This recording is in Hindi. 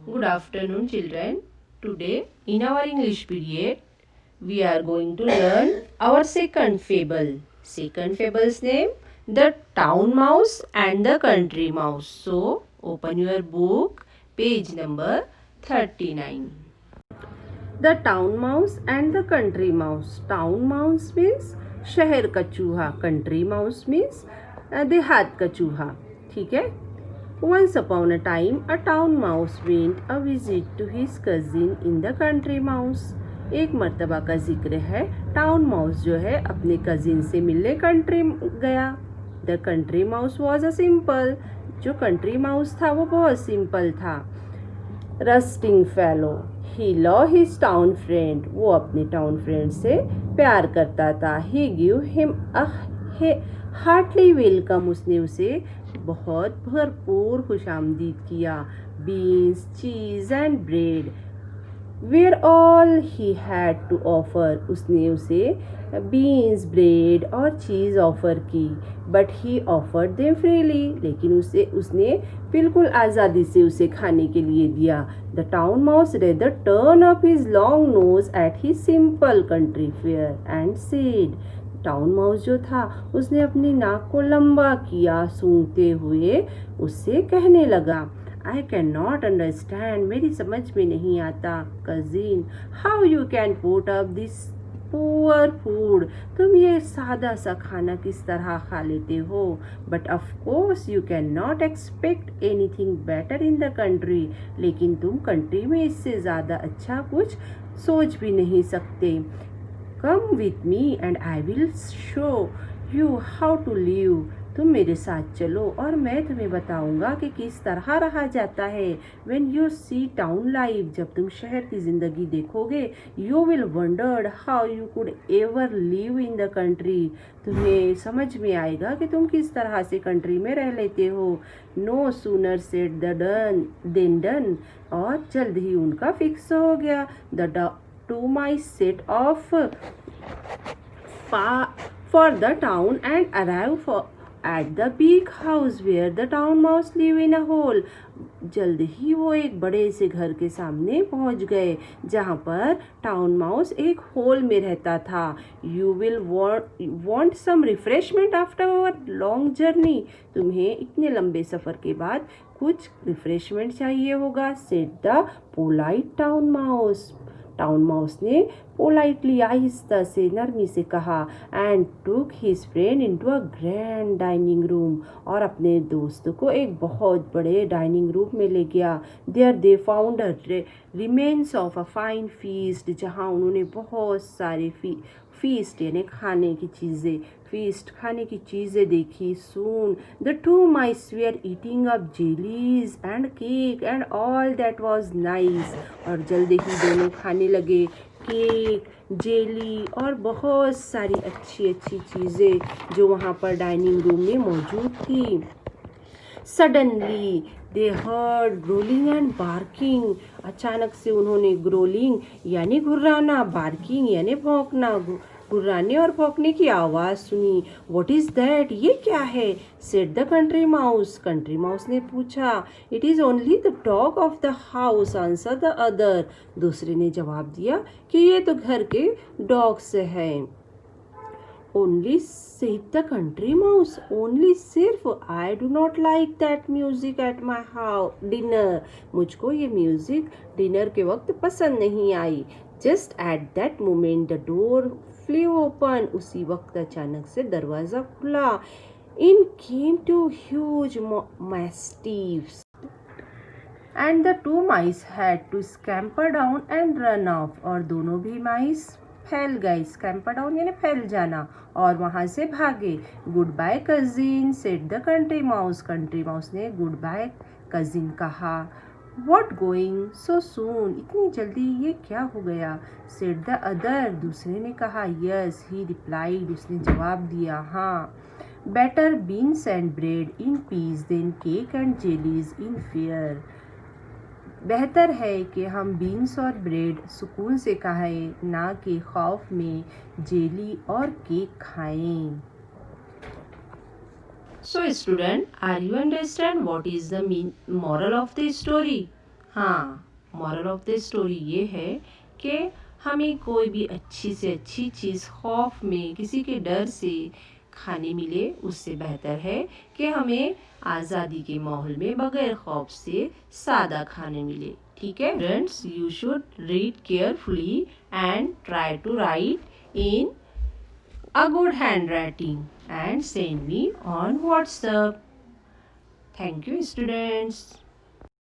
Good afternoon, children. Today, in our English period, we are going to learn our second fable. Second fable's name, The Town Mouse and the Country Mouse. So, open your book, page number 39. The Town Mouse and the Country Mouse. Town Mouse means शहर का चूहा. Country Mouse means देहात का चूहा. ठीक है. Once upon a time, a town mouse went a visit to his cousin in the country mouse. एक मर्तबा का जिक्र है. टाउन माउस जो है अपने कजिन से मिलने कंट्री गया. The country mouse was a simple. जो कंट्री माउस था वो बहुत सिंपल था. Rustic fellow. He love his town friend. वो अपने टाउन फ्रेंड से प्यार करता था. He give him a hearty welcome. उसने उसे बहुत भरपूर खुशामदीद किया. Beans, cheese and bread were all he had to offer. उसने उसे बीन्स, ब्रेड और चीज़ ऑफ़र की. But he offered them freely. लेकिन उसने बिल्कुल आज़ादी से उसे खाने के लिए दिया. The town mouse rather turn up his long nose at his simple country fair and said. Town mouse जो था उसने अपनी नाक को लंबा किया. सूंघते हुए उससे कहने लगा, आई कैन नॉट अंडरस्टैंड. मेरी समझ में नहीं आता cousin, how you can put up this poor food. तुम ये सादा सा खाना किस तरह खा लेते हो. But of course you can not expect anything better in the country. लेकिन तुम कंट्री में इससे ज़्यादा अच्छा कुछ सोच भी नहीं सकते. Come with me and I will show you how to live. तुम मेरे साथ चलो और मैं तुम्हें बताऊंगा कि किस तरह रहा जाता है. When you see town life. जब तुम शहर की ज़िंदगी देखोगे, you will wonder how you could ever live in the country. तुम्हें समझ में आएगा कि तुम किस तरह से कंट्री में रह लेते हो. No sooner said the done then done. और जल्द ही उनका फिक्स हो गया. The two mice set off for the town and arrive at the big house where the town mouse live in a hole. जल्द ही वो एक बड़े से घर के सामने पहुंच गए जहां पर टाउन माउस एक होल में रहता था. You will want some refreshment after our long journey. तुम्हें इतने लंबे सफ़र के बाद कुछ रिफ्रेशमेंट चाहिए होगा. Said the polite town mouse. Town mouse ने पोलाइटली आहिस्ता से नरमी से कहा. And took his friend into a grand dining room. और अपने दोस्त को एक बहुत बड़े डाइनिंग रूम में ले गया. There they found remains of a fine feast. जहाँ उन्होंने बहुत सारे फीस्ट यानी खाने की चीज़ें देखी. Soon the two mice were eating up jellies and cake and all that was nice. और जल्दी ही दोनों खाने लगे केक, जेली और बहुत सारी अच्छी अच्छी चीज़ें जो वहाँ पर डाइनिंग रूम में मौजूद थी. Suddenly they heard gruelling and barking. अचानक से उन्होंने ग्रोलिंग यानी घुर्राना, बार्किंग यानी भौंकना, गुर्राने और भौंकने की आवाज़ सुनी. What is that. ये क्या है. Said the country mouse. Country mouse ने पूछा. It is only the dog of the house answer the other. दूसरे ने जवाब दिया कि ये तो घर के डॉग से है. Only said the country mouse. Only सिर्फ. I do not like that music at my dinner. मुझको ये म्यूजिक डिनर के वक्त पसंद नहीं आई. Just at that moment the door flew open. उसी वक्त अचानक से दरवाज़ा खुला. In came two huge mastiffs and the two mice had to scamper down and run off. और दोनों भी माइस फैल गए. स्कैम्पर डाउन यानी फैल जाना और वहाँ से भागे. Good bye cousin said the country mouse. Country mouse ने गुड बाय कजिन कहा. What going so soon. इतनी जल्दी ये क्या हो गया. Said the other. दूसरे ने कहा. Yes he replied. उसने जवाब दिया हाँ. Better beans and bread in peace than cake and jellies in fear. बेहतर है कि हम बीन्स और ब्रेड सुकून से खाएं, ना कि खौफ में जेली और केक खाएं. So student, are you understand what is the moral of the story? हाँ, मॉरल ऑफ द स्टोरी ये है कि हमें कोई भी अच्छी से अच्छी चीज़ खौफ में, किसी के डर से खाने मिले, उससे बेहतर है कि हमें आज़ादी के माहौल में बगैर खौफ से सादा खाने मिले। ठीक है friends, you should read carefully and try to write in a good handwriting and send me on WhatsApp. Thank you, students.